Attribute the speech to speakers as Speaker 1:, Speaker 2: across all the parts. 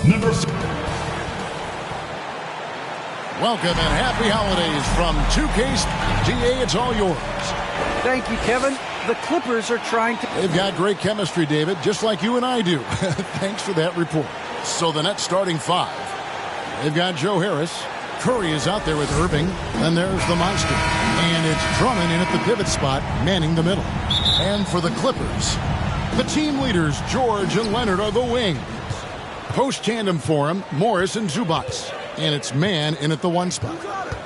Speaker 1: Number 6.
Speaker 2: Welcome and happy holidays from 2K. DA, it's all yours.
Speaker 3: Thank you, Kevin. The Clippers are trying to...
Speaker 2: They've got great chemistry, David, just like you and I do. Thanks for that report. So the Nets starting 5. They've got Joe Harris. Curry is out there with Irving. And there's the monster. And it's Drummond in at the pivot spot, manning the middle. And for the Clippers, the team leaders, George and Leonard, are the wings. Post-tandem for him, Morris and Zubac. And it's man in at the 1 spot.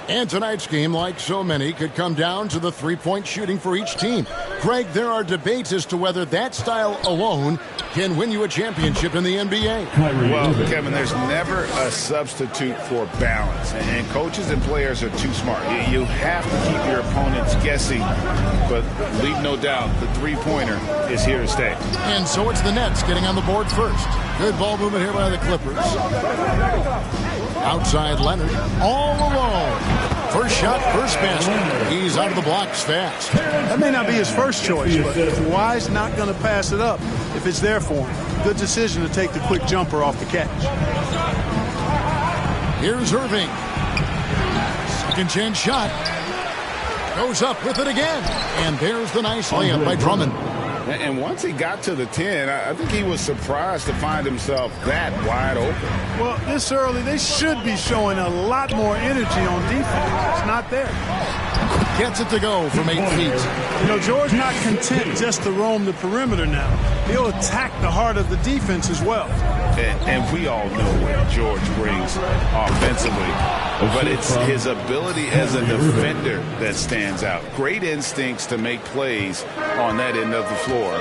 Speaker 2: And tonight's game, like so many, could come down to the three-point shooting for each team. Greg, there are debates as to whether that style alone can win you a championship in the NBA.
Speaker 4: Well, Kevin, there's never a substitute for balance. And coaches and players are too smart. You have to keep your opponents guessing. But leave no doubt, the three-pointer is here to stay.
Speaker 2: And so it's the Nets getting on the board first. Good ball movement here by the Clippers. Outside Leonard, all alone. First shot, first basket. He's out of the blocks fast.
Speaker 5: That may not be his first choice, but Kawhi's not going to pass it up if it's there for him. Good decision to take the quick jumper off the catch.
Speaker 2: Here's Irving. Second chance shot. Goes up with it again. And there's the nice layup by Drummond.
Speaker 4: And once he got to the 10, I think he was surprised to find himself that wide open.
Speaker 5: Well, this early, they should be showing a lot more energy on defense. It's not there.
Speaker 2: Gets it to go from 8 feet.
Speaker 5: You know, George not content just to roam the perimeter now. He'll attack the heart of the defense as well.
Speaker 4: And we all know what George brings offensively. But it's his ability as a defender that stands out. Great instincts to make plays on that end of the floor.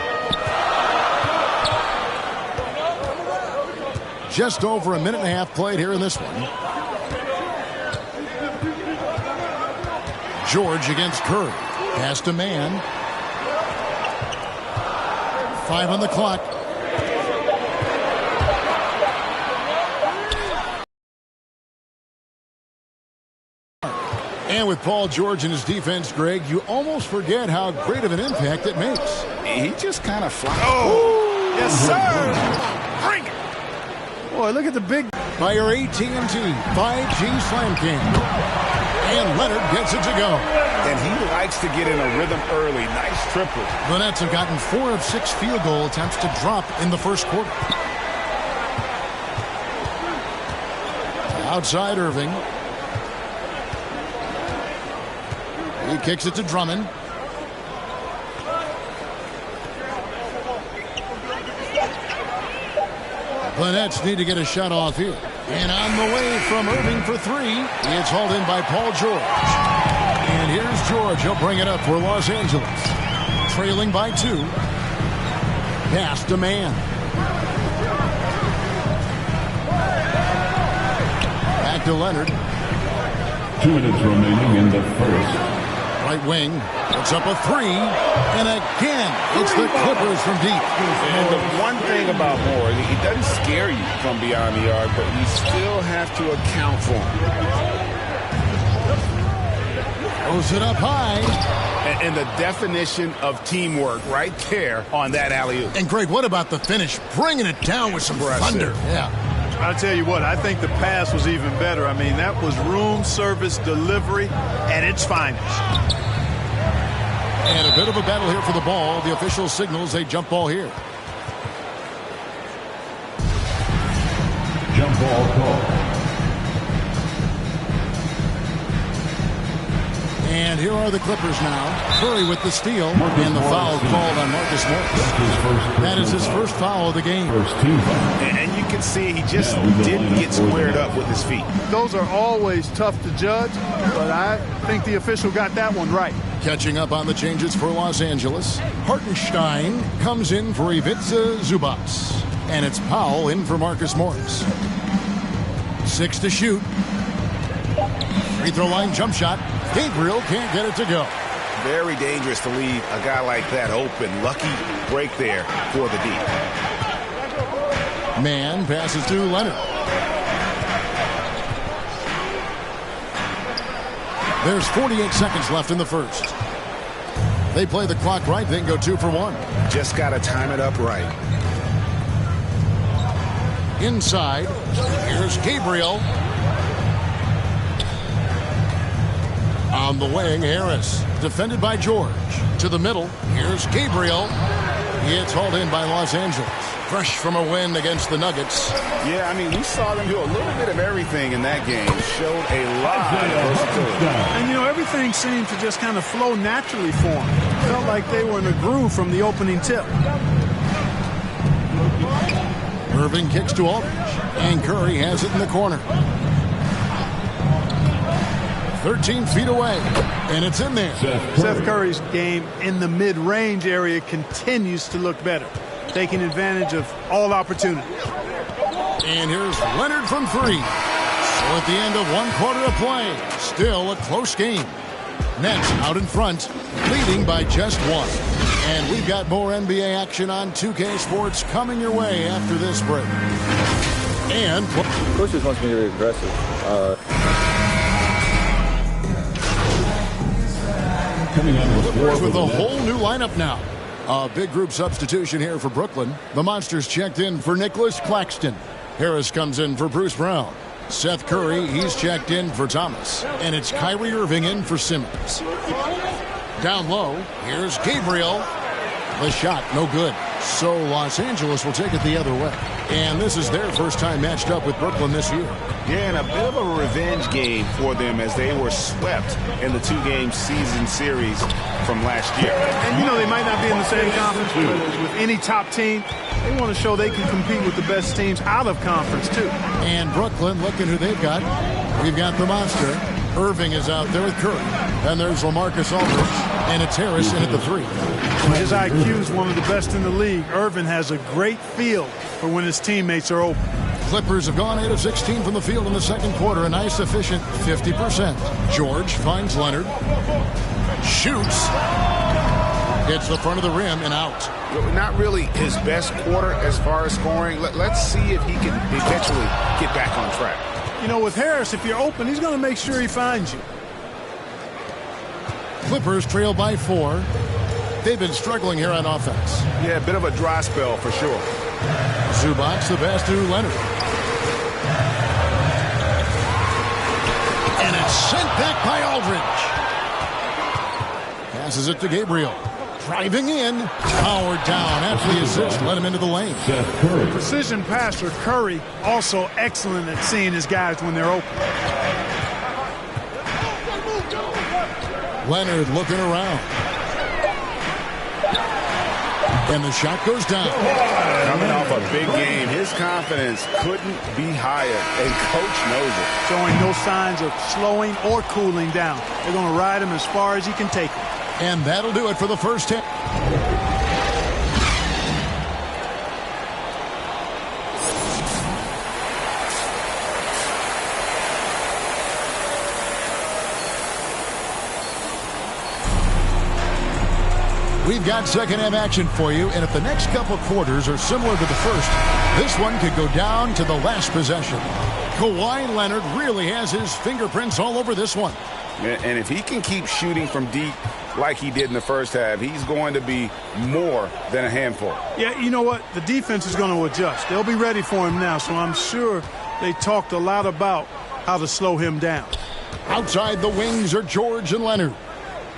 Speaker 2: Just over a minute and a half played here in this one. George against Curry. Pass to man. 5 on the clock. And with Paul George and his defense, Greg, you almost forget how great of an impact it makes.
Speaker 4: He just kind of flies.
Speaker 5: Oh, yes, sir. Bring it. Boy, look at the big...
Speaker 2: By your AT&T 5G Slam King. And Leonard gets it to go.
Speaker 4: And he likes to get in a rhythm early. Nice triple.
Speaker 2: The Nets have gotten 4 of 6 field goal attempts to drop in the first quarter. Outside Irving. He kicks it to Drummond. The Nets need to get a shot off here. And on the way from Irving for 3. It's hauled in by Paul George. And here's George. He'll bring it up for Los Angeles. Trailing by 2. Pass to man. Back to Leonard.
Speaker 1: 2 minutes remaining in the first.
Speaker 2: Right wing, puts up a 3, and again, it's the Clippers from deep.
Speaker 4: And the one thing about Bora, he doesn't scare you from beyond the arc, but you still have to account for him.
Speaker 2: Throws it up high.
Speaker 4: And the definition of teamwork right there on that alley-oop.
Speaker 2: And Greg, what about the finish? Bringing it down with some thunder. Yeah.
Speaker 5: I'll tell you what, I think the pass was even better. I mean, that was room service delivery at its finest.
Speaker 2: And a bit of a battle here for the ball. The official signals a jump ball here.
Speaker 1: Jump ball call.
Speaker 2: And here are the Clippers now. Curry with the steal. And the foul called on Marcus Morris. That is his first foul of the game.
Speaker 1: First team foul.
Speaker 4: And you can see he just didn't get squared up with his feet.
Speaker 5: Those are always tough to judge, but I think the official got that one right.
Speaker 2: Catching up on the changes for Los Angeles. Hartenstein comes in for Ivica Zubac. And it's Powell in for Marcus Morris. 6 to shoot. Free throw line jump shot. Gabriel can't get it to go.
Speaker 4: Very dangerous to leave a guy like that open. Lucky break there for the deep.
Speaker 2: Man passes to Leonard. There's 48 seconds left in the first. They play the clock right, then go 2 for 1.
Speaker 4: Just got to time it up right.
Speaker 2: Inside. Here's Gabriel. On the wing, Harris. Defended by George. To the middle. Here's Gabriel. It's hauled in by Los Angeles. Fresh from a win against the Nuggets.
Speaker 4: Yeah, I mean, we saw them do a little bit of everything in that game. Showed a lot of versatility.
Speaker 5: And, everything seemed to just kind of flow naturally for them. Felt like they were in a groove from the opening tip.
Speaker 2: Irving kicks to Aldridge. And Curry has it in the corner. 13 feet away. And it's in there.
Speaker 5: Seth Curry's game in the mid-range area continues to look better, taking advantage of all opportunities.
Speaker 2: And here's Leonard from three. So at the end of 1 quarter of play, still a close game. Nets out in front, leading by just one. And we've got more NBA action on 2K Sports coming your way after this break. And
Speaker 6: Coach just wants me to be aggressive.
Speaker 2: With a whole new lineup now. A big group substitution here for Brooklyn. The Monsters checked in for Nicholas Claxton. Harris comes in for Bruce Brown. Seth Curry, he's checked in for Thomas. And it's Kyrie Irving in for Simmons. Down low, here's Gabriel. The shot, no good. So Los Angeles will take it the other way. And this is their first time matched up with Brooklyn this year.
Speaker 4: Yeah, and a bit of a revenge game for them as they were swept in the 2-game season series from last year.
Speaker 5: And, they might not be in the same conference, but with any top team, they want to show they can compete with the best teams out of conference, too.
Speaker 2: And Brooklyn, look at who they've got. We've got the monster. Irving is out there with Curry. And there's LaMarcus Aldridge. And it's Harris in at the three.
Speaker 5: His IQ is one of the best in the league. Irving has a great feel for when his teammates are open.
Speaker 2: Clippers have gone 8 of 16 from the field in the second quarter. A nice, efficient 50%. George finds Leonard. Shoots. Hits the front of the rim and out.
Speaker 4: Not really his best quarter as far as scoring. Let's see if he can eventually get back on track.
Speaker 5: With Harris, if you're open, he's going to make sure he finds you.
Speaker 2: Clippers trail by 4. They've been struggling here on offense.
Speaker 4: Yeah, a bit of a dry spell for sure.
Speaker 2: Zubac the pass to Leonard. And it's sent back by Aldridge. Passes it to Gabriel. Driving in. Powered down after the assist. Let him into the lane.
Speaker 5: Precision passer Curry also excellent at seeing his guys when they're open.
Speaker 2: Leonard looking around. And the shot goes down.
Speaker 4: Coming off a big game, his confidence couldn't be higher, and Coach knows it.
Speaker 5: Showing no signs of slowing or cooling down. They're going to ride him as far as he can take him.
Speaker 2: And that'll do it for the first half. We've got second half action for you, and if the next couple quarters are similar to the first, this one could go down to the last possession. Kawhi Leonard really has his fingerprints all over this one.
Speaker 4: And if he can keep shooting from deep like he did in the first half, he's going to be more than a handful.
Speaker 5: Yeah, you know what? The defense is going to adjust. They'll be ready for him now, so I'm sure they talked a lot about how to slow him down.
Speaker 2: Outside the wings are George and Leonard.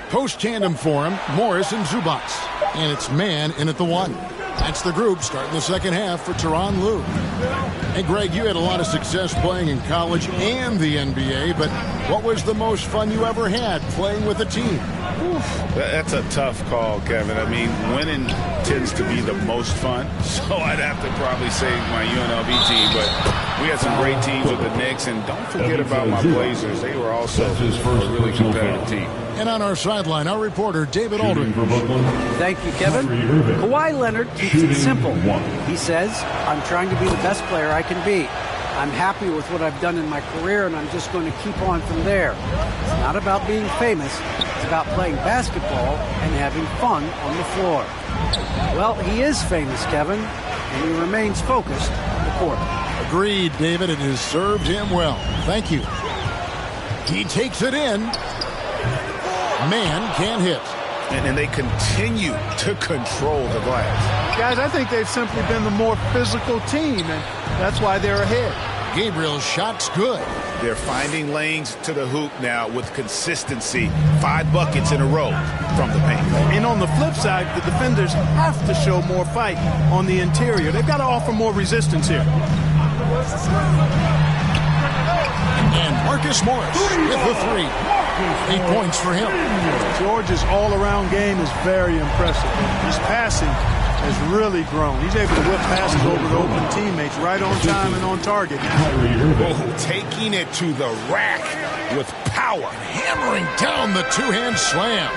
Speaker 2: Post tandem for him, Morris and Zubac. And it's man in at the one. That's the group starting the second half for Tyronn Lue. Hey, Greg, you had a lot of success playing in college and the NBA, but what was the most fun you ever had playing with a team?
Speaker 4: That's a tough call, Kevin. I mean, winning tends to be the most fun, so I'd have to probably say my UNLV team, but we had some great teams with the Knicks, and don't forget about my Blazers. They were also a really competitive team.
Speaker 2: And on our sideline, our reporter, David Aldridge.
Speaker 3: Thank you, Kevin. Kawhi Leonard keeps it simple. He says, I'm trying to be the best player I can be. I'm happy with what I've done in my career, and I'm just going to keep on from there. It's not about being famous. It's about playing basketball and having fun on the floor. Well, he is famous, Kevin, and he remains focused on the court.
Speaker 2: Agreed, David. It has served him well. Thank you. He takes it in. Man can't hit.
Speaker 4: And they continue to control the glass.
Speaker 5: Guys, I think they've simply been the more physical team, and that's why they're ahead.
Speaker 2: Gabriel's shot's good.
Speaker 4: They're finding lanes to the hoop now with consistency. 5 buckets in a row from the paint.
Speaker 5: And on the flip side, the defenders have to show more fight on the interior. They've got to offer more resistance here.
Speaker 2: And Marcus Morris with the 3. 8 points for him.
Speaker 5: George's all-around game is very impressive. His passing has really grown. He's able to whip passes over the open teammates right on time and on target.
Speaker 4: Oh, taking it to the rack with power.
Speaker 2: Hammering down the two-hand slam.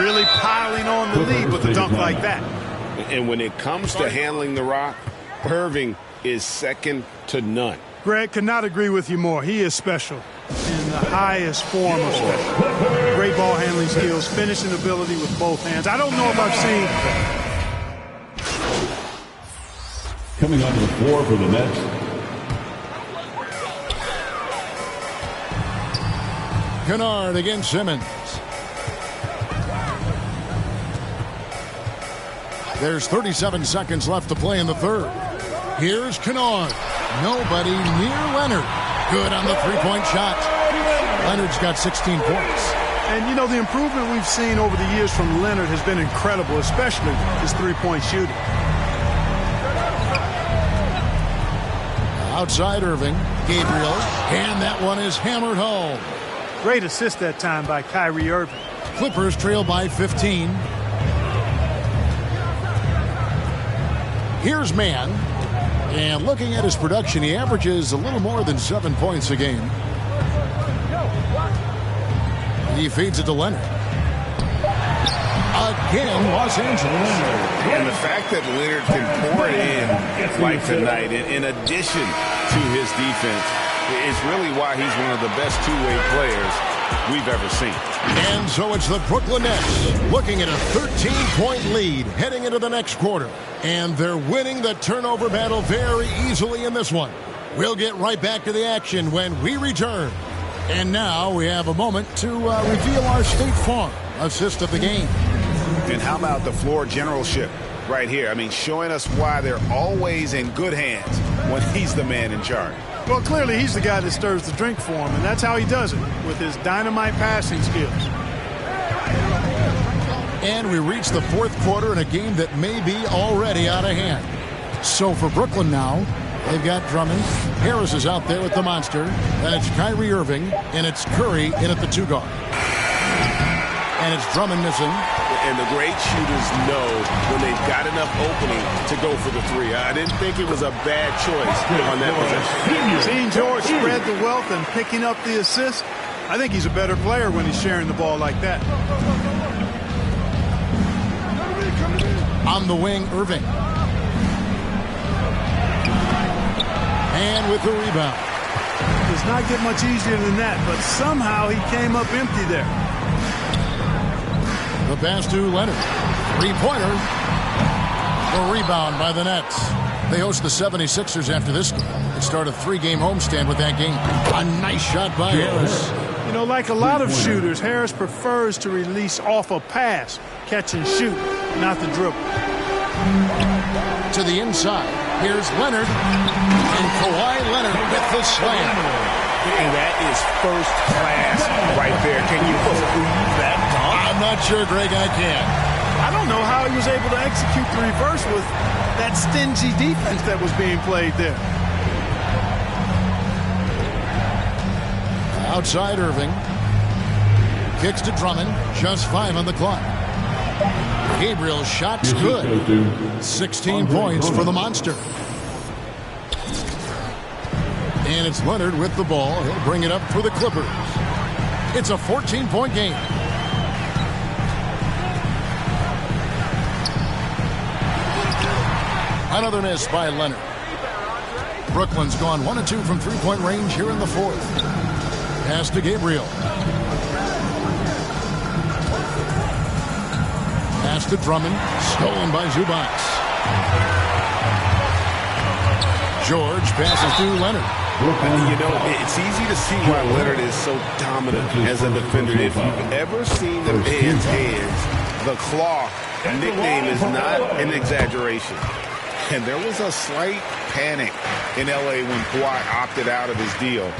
Speaker 5: Really piling on the lead with a dunk like that.
Speaker 7: And when it comes to handling the rock, Irving is second to none.
Speaker 5: Greg, could not agree with you more. He is special in the highest form of special. Great ball handling skills, finishing ability with both hands. I don't know if I've seen...
Speaker 1: Coming onto the floor for the Nets.
Speaker 2: Kennard against Simmons. There's 37 seconds left to play in the third. Here's Kennard. Nobody near Leonard. Good on the three-point shot. Leonard's got 16 points.
Speaker 5: And, you know, the improvement we've seen over the years from Leonard has been incredible, especially his three-point shooting.
Speaker 2: Outside Irving, Gabriel, and that one is hammered home.
Speaker 5: Great assist that time by Kyrie Irving.
Speaker 2: Clippers trail by 15. Here's Mann, and looking at his production, he averages a little more than 7 points a game. He feeds it to Leonard. Again, Los Angeles.
Speaker 4: And the fact that Leonard can pour it in like tonight, in addition to his defense, is really why he's one of the best two-way players we've ever seen.
Speaker 2: And so it's the Brooklyn Nets looking at a 13-point lead heading into the next quarter. And they're winning the turnover battle very easily in this one. We'll get right back to the action when we return. And now we have a moment to reveal our State Farm assist of the game.
Speaker 4: And how about the floor generalship right here? I mean, showing us why they're always in good hands when he's the man in charge.
Speaker 5: Well, clearly he's the guy that stirs the drink for him, and that's how he does it, with his dynamite passing skills.
Speaker 2: And we reach the fourth quarter in a game that may be already out of hand. So for Brooklyn now, they've got Drummond. Harris is out there with the monster. Then it's Kyrie Irving, and it's Curry in at the 2 guard. And it's Drummond missing.
Speaker 7: And the great shooters know when they've got enough opening to go for the 3. I didn't think it was a bad choice on that possession.
Speaker 5: Seeing George spread the wealth and picking up the assist, I think he's a better player when he's sharing the ball like that.
Speaker 2: On the wing, Irving. And with the rebound.
Speaker 5: Does not get much easier than that, but somehow he came up empty there.
Speaker 2: The pass to Leonard. Three-pointer. The rebound by the Nets. They host the 76ers after this game. They start a 3-game homestand with that game. A nice shot by Harris.
Speaker 5: You know, like a lot of shooters, Harris prefers to release off a pass, catch and shoot, not the dribble.
Speaker 2: To the inside. Here's Leonard. And Kawhi Leonard with the slam.
Speaker 7: And that is first class right there. Can you believe that dunk?
Speaker 2: I'm not sure, Greg, I can.
Speaker 5: I don't know how he was able to execute the reverse with that stingy defense that was being played there.
Speaker 2: Outside Irving. Kicks to Drummond. Just 5 on the clock. Gabriel's shot's good. 16 points for the Monster. And it's Leonard with the ball. He'll bring it up for the Clippers. It's a 14-point game. Another miss by Leonard. Brooklyn's gone 1 of 2 from three-point range here in the fourth. Pass to Gabriel. Pass to Drummond. Stolen by Zubac. George passes to Leonard.
Speaker 7: You know, it's easy to see why Leonard is so dominant as a defender. If you've ever seen the man's hands, the claw
Speaker 4: nickname is not an exaggeration. And there was a slight panic in L.A. when Kawhi opted out of his deal.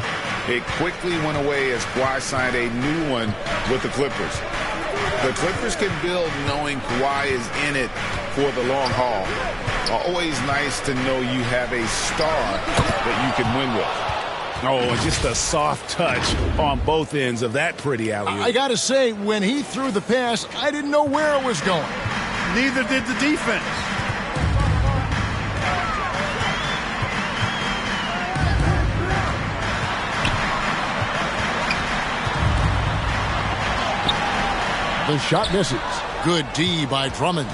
Speaker 4: It quickly went away as Kawhi signed a new one with the Clippers. The Clippers can build knowing Kawhi is in it for the long haul. Always nice to know you have a star that you can win with.
Speaker 7: Oh, and just a soft touch on both ends of that pretty alley-oop.
Speaker 2: I got to say, when he threw the pass, I didn't know where it was going.
Speaker 5: Neither did the defense.
Speaker 2: The shot misses. Good D by Drummond.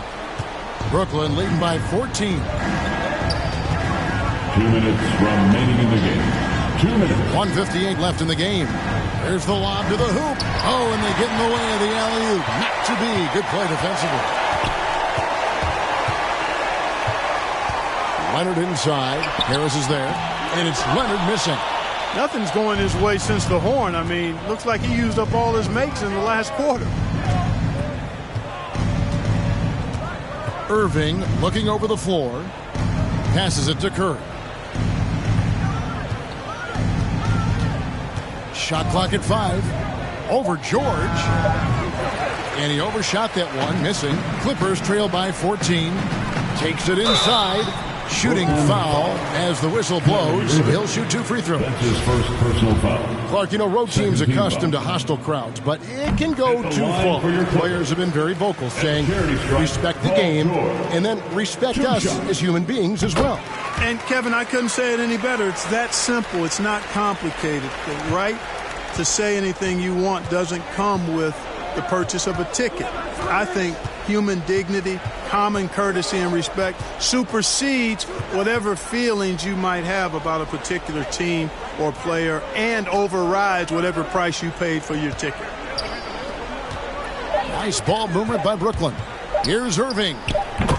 Speaker 2: Brooklyn leading by 14.
Speaker 1: 2 minutes remaining in the game. 2 minutes.
Speaker 2: 1:58 left in the game. There's the lob to the hoop. Oh, and they get in the way of the alley-oop. Not to be. Good play defensively. Leonard inside. Harris is there. And it's Leonard missing.
Speaker 5: Nothing's going his way since the horn. I mean, looks like he used up all his makes in the last quarter.
Speaker 2: Irving looking over the floor. Passes it to Curry. Shot clock at 5. Over George. And he overshot that one, missing. Clippers trail by 14. Takes it inside. Shooting foul as the whistle blows. He'll shoot 2 free throws.
Speaker 1: That's his first personal foul.
Speaker 2: Clark, you know, road teams accustomed to hostile crowds, but it can go too far. Players have been very vocal, saying respect the game and then respect us as human beings as well.
Speaker 5: And, Kevin, I couldn't say it any better. It's that simple. It's not complicated. The right to say anything you want doesn't come with the purchase of a ticket. I think human dignity, common courtesy, and respect supersedes whatever feelings you might have about a particular team or player and overrides whatever price you paid for your ticket.
Speaker 2: Nice ball movement by Brooklyn. Here's Irving.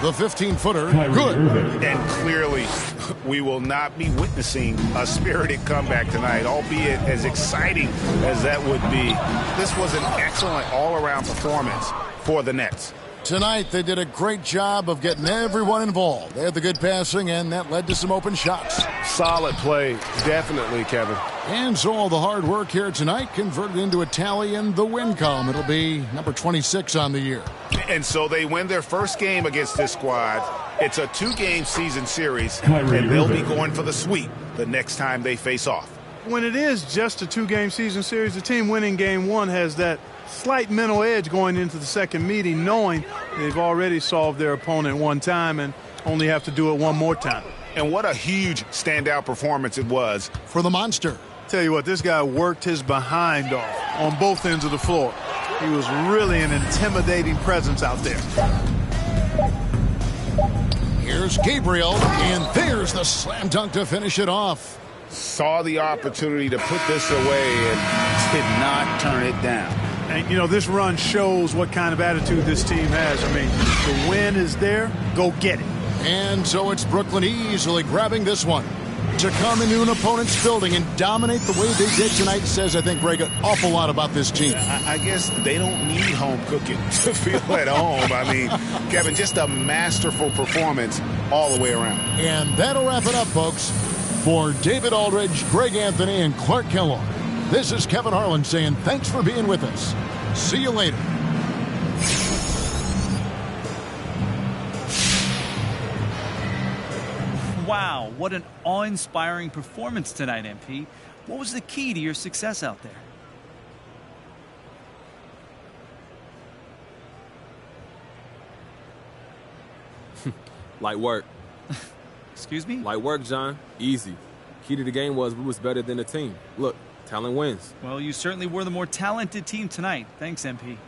Speaker 2: The 15-footer. Good.
Speaker 4: And clearly, we will not be witnessing a spirited comeback tonight, albeit as exciting as that would be. This was an excellent all-around performance for the Nets.
Speaker 2: Tonight, they did a great job of getting everyone involved. They had the good passing, and that led to some open shots.
Speaker 7: Solid play, definitely, Kevin.
Speaker 2: And so all the hard work here tonight converted into a tally in the win column. It'll be number 26 on the year.
Speaker 4: And so they win their first game against this squad. It's a 2-game season series,
Speaker 1: Kyrie
Speaker 4: and they'll be
Speaker 1: Irving.
Speaker 4: going for the sweep the next time they face off.
Speaker 5: When it is just a 2-game season series, the team winning game 1 has that slight mental edge going into the second meeting, knowing they've already solved their opponent one time and only have to do it one more time.
Speaker 4: And what a huge standout performance it was
Speaker 2: For the Monster.
Speaker 5: Tell you what, this guy worked his behind off on both ends of the floor. He was really an intimidating presence out there.
Speaker 2: Here's Gabriel, and there's the slam dunk to finish it off.
Speaker 4: Saw the opportunity to put this away and did not turn it down.
Speaker 5: And, you know, this run shows what kind of attitude this team has. I mean, the win is there. Go get it.
Speaker 2: And so it's Brooklyn easily grabbing this one. To come into an opponent's building and dominate the way they did tonight says, I think, Greg, an awful lot about this team.
Speaker 4: I guess they don't need home cooking to feel at home. I mean, Kevin, just a masterful performance all the way around.
Speaker 2: And that'll wrap it up, folks. For David Aldridge, Greg Anthony, and Clark Kellogg, this is Kevin Harlan saying thanks for being with us. See you later.
Speaker 8: Wow, what an awe-inspiring performance tonight, MP. What was the key to your success out there?
Speaker 6: Light work.
Speaker 8: Excuse me?
Speaker 6: Light work, John. Easy. Key to the game was we was better than the team. Look, talent wins.
Speaker 8: Well, you certainly were the more talented team tonight. Thanks, MP.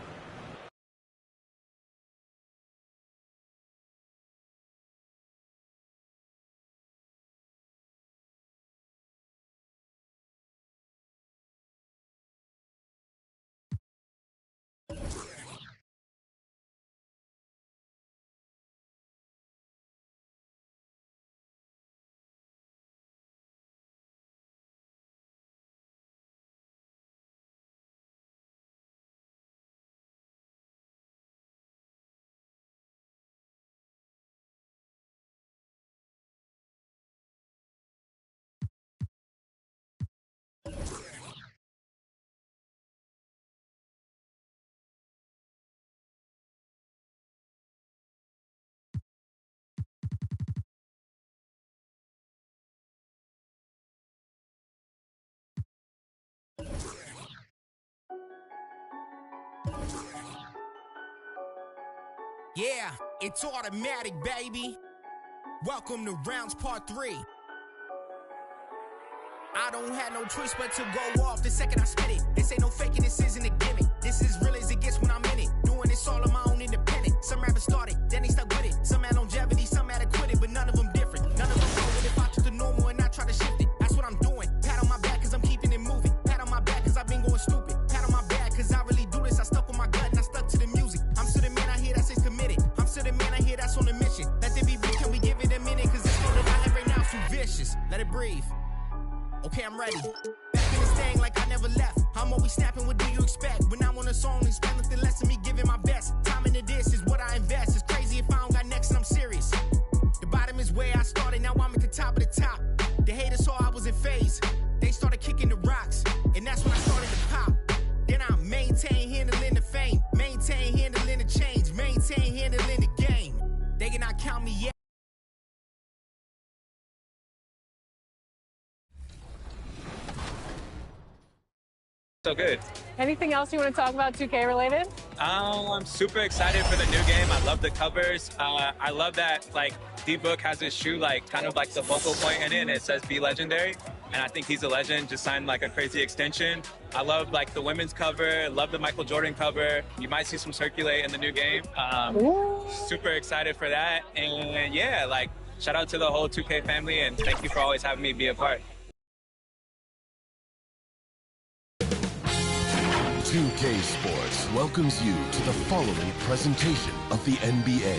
Speaker 9: Yeah, it's automatic, baby. Welcome to rounds part 3. I don't have no choice but to go off the second I spit it. This ain't no faking, this isn't a gimmick. This is real as it gets when I'm in it. Doing this all on my own independent. Some rappers started, then they stuck with it. Some had longevity, some had to quit it, but none of them different. None of them know it if I took the normal and I try to shift it. That's what I'm doing. Pat on my back cause I'm keeping it moving. Pat on my back cause I've been going stupid. Pat on my back cause I really do this. I stuck with my gut and I stuck to the music. I'm still the man I hear that says committed. I'm still the man I hear that's on a mission. Let there be real, can we give it a minute? Cause this flow that I have right now is too vicious. Let it breathe. Okay, I'm ready. Back in this thing like I never left. I'm always snapping, what do you expect? When I'm on a song, expect nothing less than me giving my best. Time into this is what I invest. It's crazy if I don't got next and I'm serious. The bottom is where I started, now I'm at the top of the top. The haters saw I was in phase. They started kicking the rocks, and that's when I started to pop. Then I maintain handling the fame, maintain handling the change, maintain handling the game. They cannot count me yet.
Speaker 10: So good.
Speaker 11: Anything else you want to talk about 2K related?
Speaker 10: I'm super excited for the new game. I love the covers. I love that like D-Book has his shoe like kind of like the focal point in it and it says be legendary. And I think he's a legend, just signed like a crazy extension. I love like the women's cover, love the Michael Jordan cover. You might see some circulate in the new game. Super excited for that. And yeah, like shout out to the whole 2K family and thank you for always having me be a part.
Speaker 12: 2K Sports welcomes you to the following presentation of the NBA.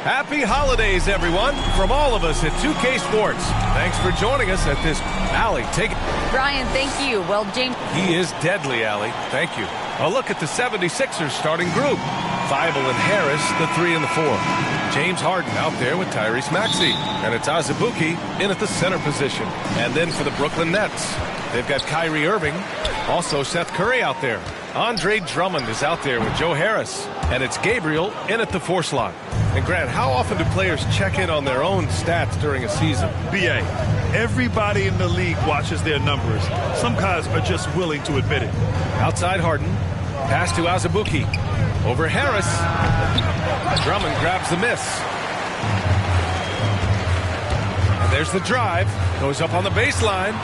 Speaker 13: Happy holidays, everyone, from all of us at 2K Sports. Thanks for joining us at this Allie. Take it.
Speaker 14: Brian, thank you. Well, James.
Speaker 13: He is deadly, Allie. Thank you. A look at the 76ers starting group. Thibault and Harris, the 3 and the 4. James Harden out there with Tyrese Maxey. And it's Azubuike in at the center position. And then for the Brooklyn Nets, they've got Kyrie Irving. Also Seth Curry out there. Andre Drummond is out there with Joe Harris. And it's Gabriel in at the 4 slot. And Grant, how often do players check in on their own stats during a season?
Speaker 15: BA, everybody in the league watches their numbers. Some guys are just willing to admit it.
Speaker 13: Outside Harden. Pass to Azubuike. Over Harris. Drummond grabs the miss. And there's the drive. Goes up on the baseline.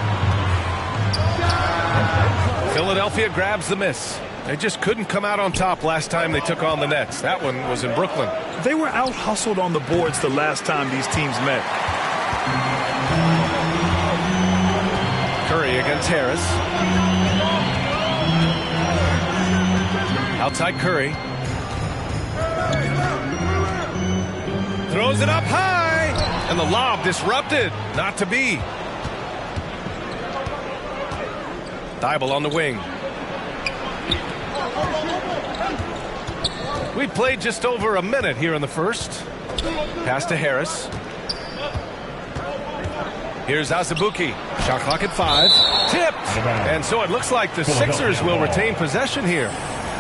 Speaker 13: Philadelphia grabs the miss. They just couldn't come out on top last time they took on the Nets. That one was in Brooklyn.
Speaker 15: They were out-hustled on the boards the last time these teams met.
Speaker 13: Curry against Harris. Outside Curry. Throws it up high. And the lob disrupted. Not to be. Thibault on the wing. We played just over a minute here in the first. Pass to Harris. Here's Azubuike. Shot clock at 5. Tipped. And so it looks like the Sixers will retain possession here.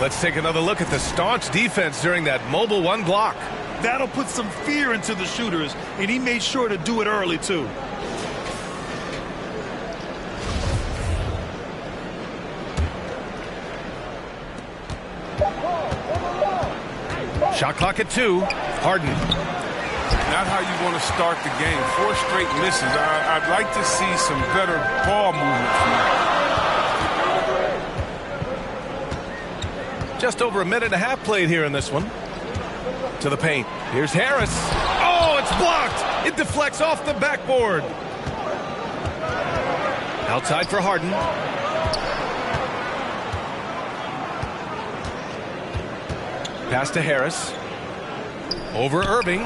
Speaker 13: Let's take another look at the staunch defense during that mobile 1 block.
Speaker 15: That'll put some fear into the shooters, and he made sure to do it early, too.
Speaker 13: Shot clock at 2. Harden.
Speaker 16: Not how you want to start the game. 4 straight misses. I'd like to see some better ball movement from him.
Speaker 13: Just over a minute and a half played here in this one. To the paint. Here's Harris. Oh, it's blocked. It deflects off the backboard. Outside for Harden. Pass to Harris. Over Irving.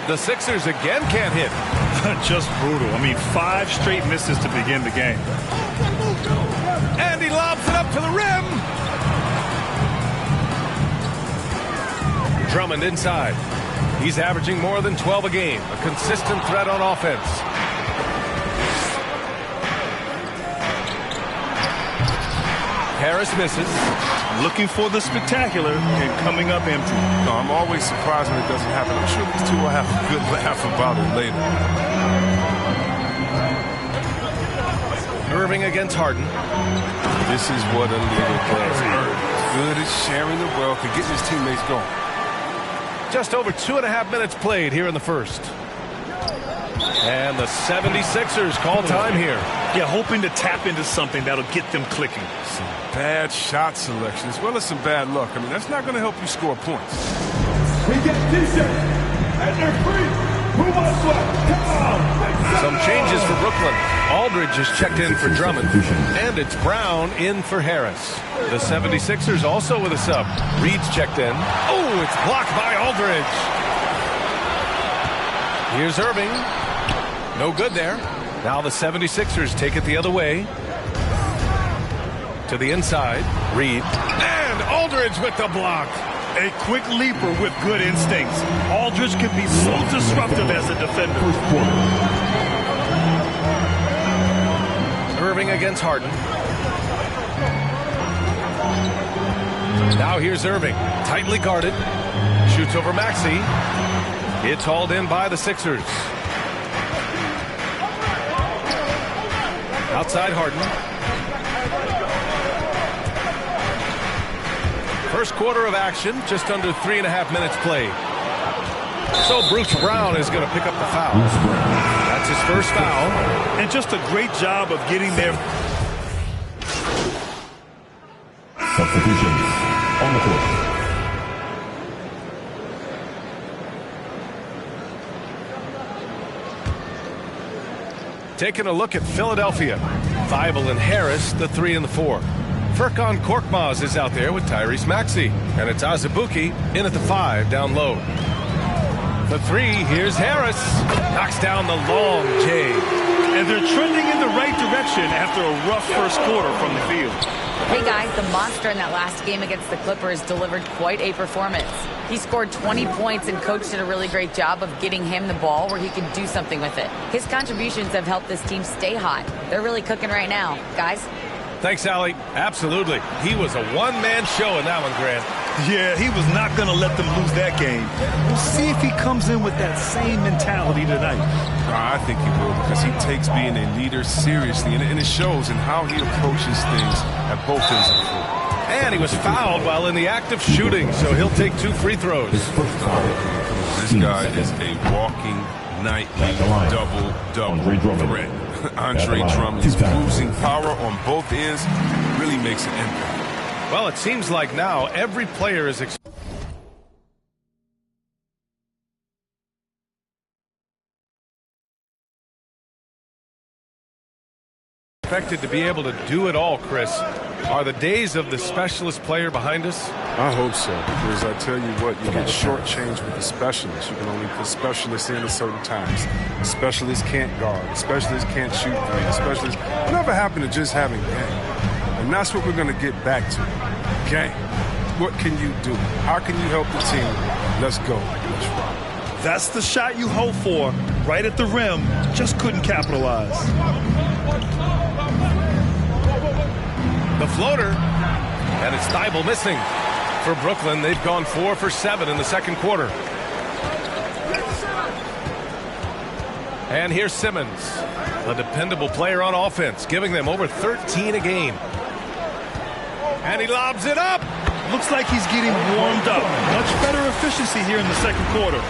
Speaker 13: The Sixers again can't hit.
Speaker 15: Just brutal. I mean, 5 straight misses to begin the game.
Speaker 13: And he lobs it up to the rim. Drummond inside. He's averaging more than 12 a game. A consistent threat on offense. Harris misses.
Speaker 15: looking for the spectacular and coming up empty.
Speaker 16: No, I'm always surprised when it doesn't happen. I'm sure these two will have a good laugh about it later.
Speaker 13: Irving against Harden.
Speaker 16: This is what a leader does. Good at sharing the wealth and getting his teammates going.
Speaker 13: Just over 2.5 minutes played here in the first. And the 76ers call time here.
Speaker 15: Yeah, hoping to tap into something that'll get them clicking.
Speaker 16: Some bad shot selection as well as some bad luck. I mean, that's not going to help you score points.
Speaker 1: We get decent, and they're free. Who wants one? Come on!
Speaker 13: Some changes for Brooklyn. Aldridge is checked in for Drummond, and it's Brown in for Harris. The 76ers also with a sub. Reed's checked in. Oh, it's blocked by Aldridge. Here's Irving. No good there. Now the 76ers take it the other way. To the inside. Reed. And Aldridge with the block.
Speaker 15: A quick leaper with good instincts. Aldridge can be so disruptive as a defender.
Speaker 13: Irving against Harden. Now here's Irving. Tightly guarded. Shoots over Maxey. It's hauled in by the Sixers. Outside Harden. First quarter of action, just under 3.5 minutes played. So Bruce Brown is going to pick up the foul. That's his first foul.
Speaker 15: And just a great job of getting there.
Speaker 1: Substitutions on the court.
Speaker 13: Taking a look at Philadelphia. Thibault and Harris, the 3 and the 4. Furkan Korkmaz is out there with Tyrese Maxey. And it's Azubuike in at the 5 down low. The 3, here's Harris. Knocks down the long J.
Speaker 15: And they're trending in the right direction after a rough first quarter from the field.
Speaker 14: Hey guys, the monster in that last game against the Clippers delivered quite a performance. He scored 20 points and coach did a really great job of getting him the ball where he could do something with it. His contributions have helped this team stay hot. They're really cooking right now. Guys?
Speaker 13: Thanks, Allie. Absolutely. He was a one-man show in that one, Grant.
Speaker 15: Yeah, he was not going to let them lose that game. We'll see if he comes in with that same mentality tonight.
Speaker 16: I think he will, because he takes being a leader seriously, and it shows in how he approaches things at both ends of the floor.
Speaker 13: And he was fouled while in the act of shooting, so he'll take 2 free throws.
Speaker 16: This guy is a walking nightly double threat. Andre Drummond is losing power on both ends, really makes an impact.
Speaker 13: Well, it seems like now every player is expected to be able to do it all, Chris. Are the days of the specialist player behind us?
Speaker 16: I hope so, because I tell you what, you get shortchanged with the specialists. You can only put specialists in at certain times. Specialists can't guard. Specialists can't shoot three. Specialists, whatever happened to just having game? And that's what we're going to get back to. Game. What can you do? How can you help the team? Let's go. Let's rock.
Speaker 15: That's the shot you hope for. Right at the rim. Just couldn't capitalize.
Speaker 13: The floater. And it's Thibault missing. For Brooklyn, they've gone 4 for 7 in the second quarter. And here's Simmons, a dependable player on offense, giving them over 13 a game. And he lobs it up.
Speaker 15: Looks like he's getting warmed up. Much better efficiency here in the second quarter.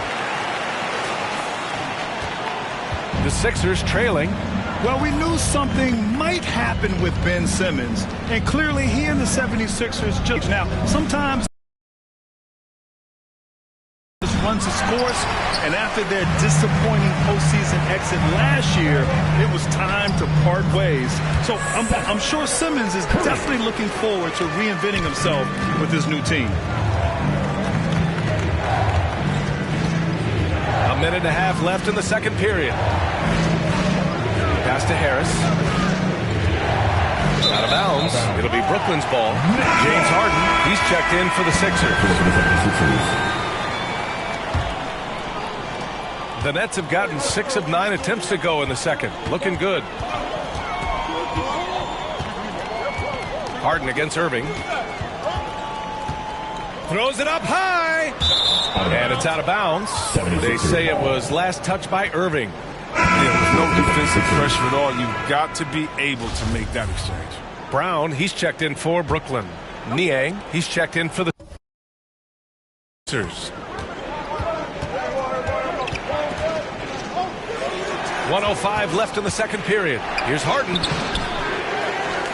Speaker 13: The Sixers trailing.
Speaker 15: Well, we knew something might happen with Ben Simmons, and clearly he and the 76ers just now. Sometimes runs his course, and after their disappointing postseason exit last year, it was time to part ways. So I'm sure Simmons is definitely looking forward to reinventing himself with his new team.
Speaker 13: A minute and a half left in the second period. Pass to Harris. Out of bounds. It'll be Brooklyn's ball. James Harden, he's checked in for the Sixers. The Nets have gotten 6 of 9 attempts to go in the second. Looking good. Harden against Irving. Throws it up high. And it's out of bounds. They say it was last touched by Irving.
Speaker 16: Yeah, with no defensive pressure at all, you've got to be able to make that exchange.
Speaker 13: Brown, he's checked in for Brooklyn. Niang, he's checked in for the Sixers. 1:05 left in the second period. Here's Harden.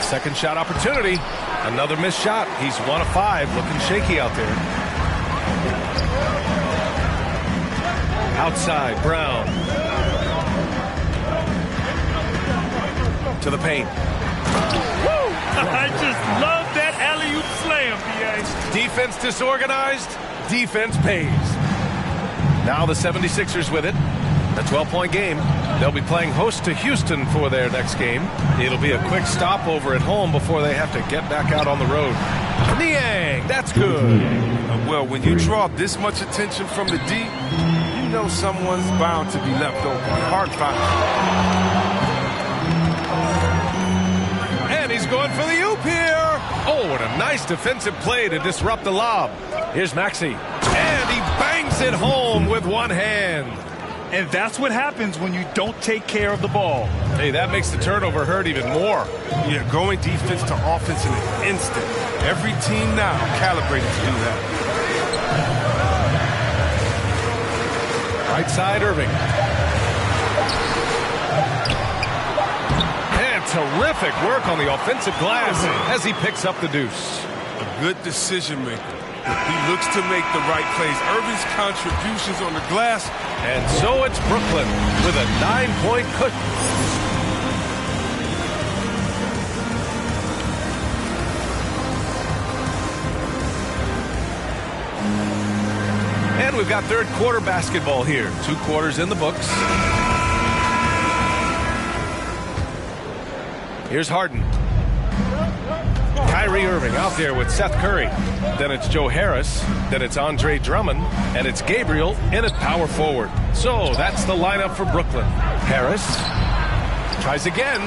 Speaker 13: Second shot opportunity. Another missed shot. He's 1 of 5, looking shaky out there. Outside, Brown. To the paint.
Speaker 15: Woo! I just love that alley-oop slam, B.A.
Speaker 13: Defense disorganized, defense pays. Now the 76ers with it. A 12-point game. They'll be playing host to Houston for their next game. It'll be a quick stopover at home before they have to get back out on the road. Niang, that's good.
Speaker 16: Well, when you draw this much attention from the D, you know someone's bound to be left open. Hard foul.
Speaker 13: And he's going for the oop here. Oh, what a nice defensive play to disrupt the lob. Here's Maxey. And he bangs it home with one hand.
Speaker 15: And that's what happens when you don't take care of the ball.
Speaker 13: Hey, that makes the turnover hurt even more.
Speaker 16: Yeah, going defense to offense in an instant. Every team now calibrated to do that.
Speaker 13: Right side, Irving. And terrific work on the offensive glass as he picks up the deuce.
Speaker 16: A good decision maker. He looks to make the right plays. Irving's contributions on the glass.
Speaker 13: And so it's Brooklyn with a 9-point cushion. And we've got third quarter basketball here. 2 quarters in the books. Here's Harden. Kyrie Irving out there with Seth Curry. Then it's Joe Harris. Then it's Andre Drummond. And it's Gabriel in at power forward. So that's the lineup for Brooklyn. Harris tries again.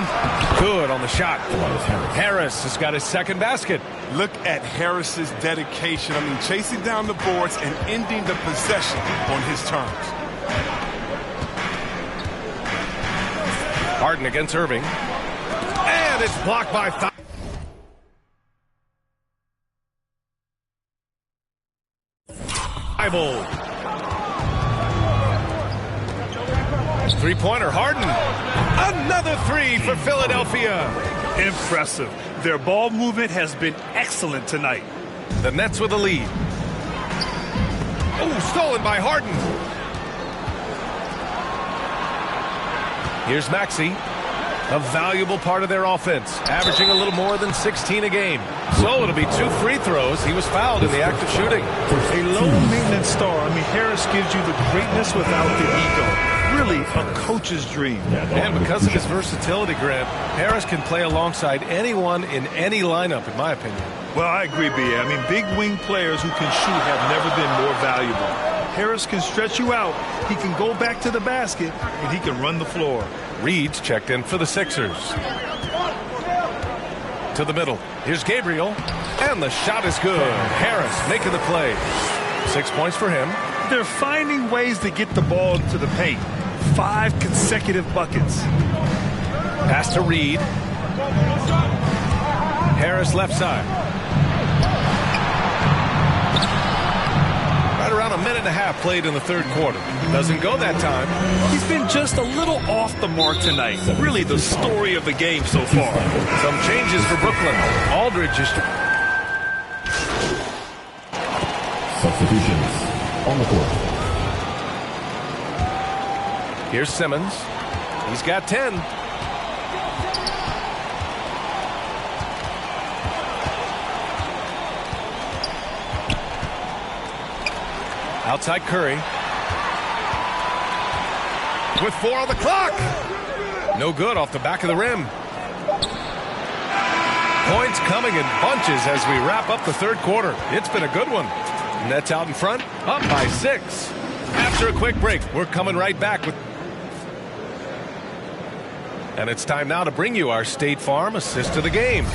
Speaker 13: Good on the shot. Harris has got his second basket.
Speaker 16: Look at Harris's dedication. I mean, chasing down the boards and ending the possession on his terms.
Speaker 13: Harden against Irving. And it's blocked by Thibault. Three-pointer, Harden. Another 3 for Philadelphia.
Speaker 15: Impressive. Their ball movement has been excellent tonight.
Speaker 13: The Nets with a lead. Oh, stolen by Harden. Here's Maxey. A valuable part of their offense, averaging a little more than 16 a game. So it'll be 2 free throws. He was fouled in the act of shooting.
Speaker 15: A low-maintenance star. I mean, Harris gives you the greatness without the ego. Really a coach's dream.
Speaker 13: And because of his versatility, Grant, Harris can play alongside anyone in any lineup, in my opinion.
Speaker 15: Well, I agree, B.A. I mean, big wing players who can shoot have never been more valuable. Harris can stretch you out. He can go back to the basket, and he can run the floor.
Speaker 13: Reed's checked in for the Sixers. To the middle. Here's Gabriel. And the shot is good. Harris making the play. 6 points for him.
Speaker 15: They're finding ways to get the ball into the paint. 5 consecutive buckets.
Speaker 13: Pass to Reed. Harris left side. Right around a minute and a half played in the third quarter. Doesn't go that time.
Speaker 15: He's been just a little off the mark tonight. Really the story of the game so far.
Speaker 13: Some changes for Brooklyn. Aldridge is...
Speaker 1: Substitutions on the court.
Speaker 13: Here's Simmons. He's got 10. Outside Curry. With 4 on the clock. No good off the back of the rim. Points coming in bunches as we wrap up the third quarter. It's been a good one. Nets out in front, up by 6. After a quick break, we're coming right back with... And it's time now to bring you our State Farm assist of the game.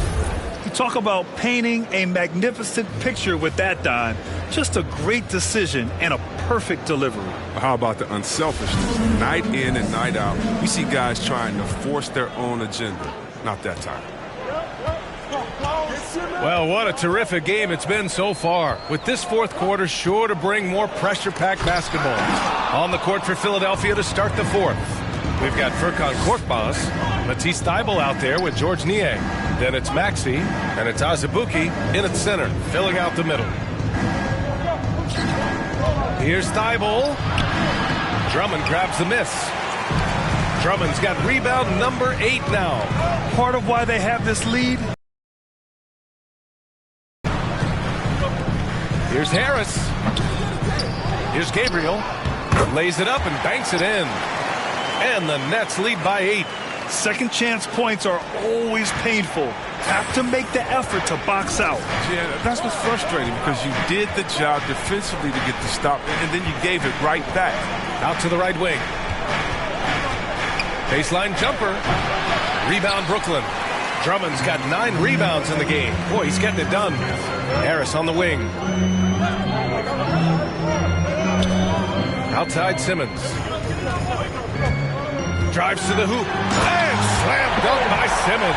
Speaker 15: He Talk about painting a magnificent picture with that dime. Just a great decision and a perfect delivery.
Speaker 16: How about the unselfishness? Night in and night out, we see guys trying to force their own agenda. Not that time.
Speaker 13: Well, what a terrific game it's been so far, with this fourth quarter sure to bring more pressure-packed basketball. On the court for Philadelphia to start the fourth. We've got Furkan Korkmaz, Matisse Thybulle out there with George Niang. Then it's Maxey, and it's Azubuike in at center, filling out the middle. Here's Thybulle. Drummond grabs the miss. Drummond's got rebound number 8 now.
Speaker 15: Part of why they have this lead.
Speaker 13: Here's Harris. Here's Gabriel. Lays it up and banks it in. And the Nets lead by 8.
Speaker 15: Second chance points are always painful. Have to make the effort to box out.
Speaker 16: Yeah, that's what's frustrating, because you did the job defensively to get the stop, and then you gave it right back.
Speaker 13: Out to the right wing. Baseline jumper. Rebound Brooklyn. Drummond's got 9 rebounds in the game. Boy, he's getting it done. Harris on the wing. Outside Simmons. Drives to the hoop. And slam dunk by Simmons.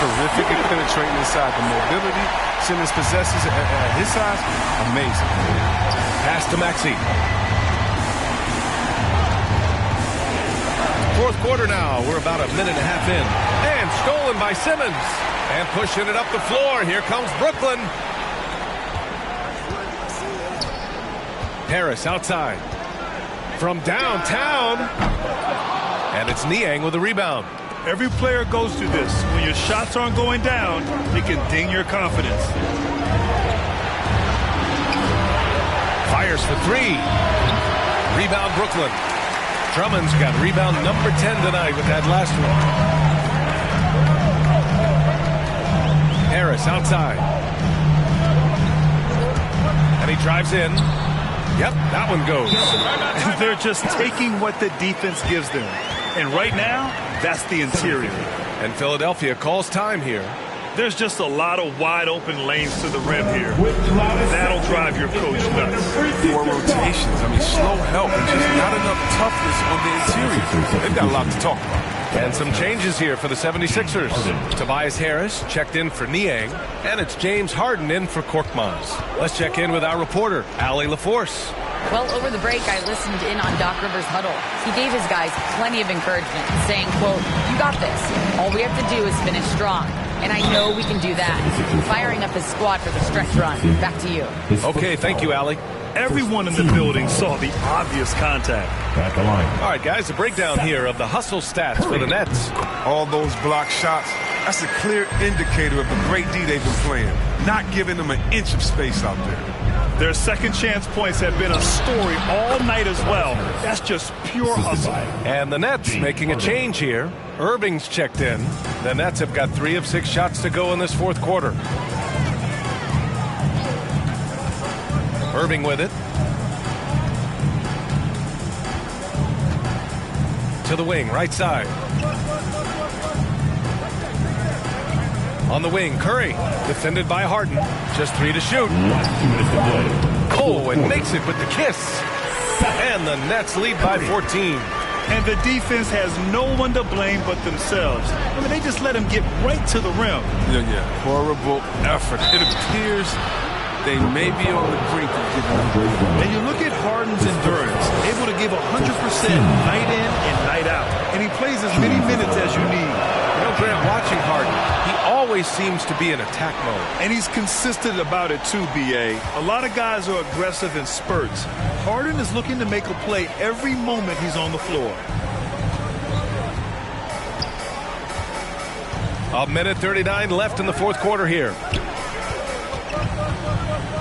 Speaker 16: Terrific at penetrating inside. The mobility Simmons possesses at his size, amazing.
Speaker 13: Pass to Maxey. Fourth quarter now. We're about a minute and a half in. And stolen by Simmons. And pushing it up the floor. Here comes Brooklyn. Harris outside. From downtown. And it's Niang with the rebound.
Speaker 15: Every player goes through this. When your shots aren't going down, it can ding your confidence.
Speaker 13: Fires for 3. Rebound Brooklyn. Drummond's got rebound number 10 tonight with that last one. Harris outside. And he drives in. Yep, that one goes.
Speaker 15: And they're just taking what the defense gives them. And right now, that's the interior.
Speaker 13: And Philadelphia calls time here.
Speaker 15: There's just a lot of wide open lanes to the rim here. That'll drive your coach nuts.
Speaker 16: 4 rotations. I mean, slow help. Just not enough toughness on the interior. They've got a lot to talk about.
Speaker 13: And some changes here for the 76ers. Tobias Harris checked in for Niang. And it's James Harden in for Korkmaz. Let's check in with our reporter, Allie LaForce.
Speaker 14: Well, over the break, I listened in on Doc Rivers' huddle. He gave his guys plenty of encouragement, saying, quote, "You got this. All we have to do is finish strong. And I know we can do that." Firing up his squad for the stretch run. Back to you.
Speaker 13: Okay, thank you, Allie.
Speaker 15: Everyone in the building saw the obvious contact.
Speaker 13: All right, guys, a breakdown here of the hustle stats for the Nets.
Speaker 16: All those block shots, that's a clear indicator of the great D they've been playing. Not giving them an inch of space out there.
Speaker 15: Their second chance points have been a story all night as well. That's just pure hustle.
Speaker 13: And the Nets making a change here. Irving's checked in. The Nets have got 3 of 6 shots to go in this fourth quarter. Irving with it. To the wing, right side. On the wing, Curry, defended by Harden. Just 3 to shoot. Oh, and makes it with the kiss. And the Nets lead by 14.
Speaker 15: And the defense has no one to blame but themselves. I mean, they just let him get right to the rim.
Speaker 16: Yeah. Horrible effort. It appears they may be on the brink of giving up.
Speaker 15: And you look at Harden's endurance, able to give 100% night in and night out. And he plays as many minutes as you need.
Speaker 13: You know, Grant, watching Harden, he always seems to be in attack mode.
Speaker 15: And he's consistent about it too, B.A. A lot of guys are aggressive in spurts. Harden is looking to make a play every moment he's on the floor.
Speaker 13: A minute 39 left in the fourth quarter here.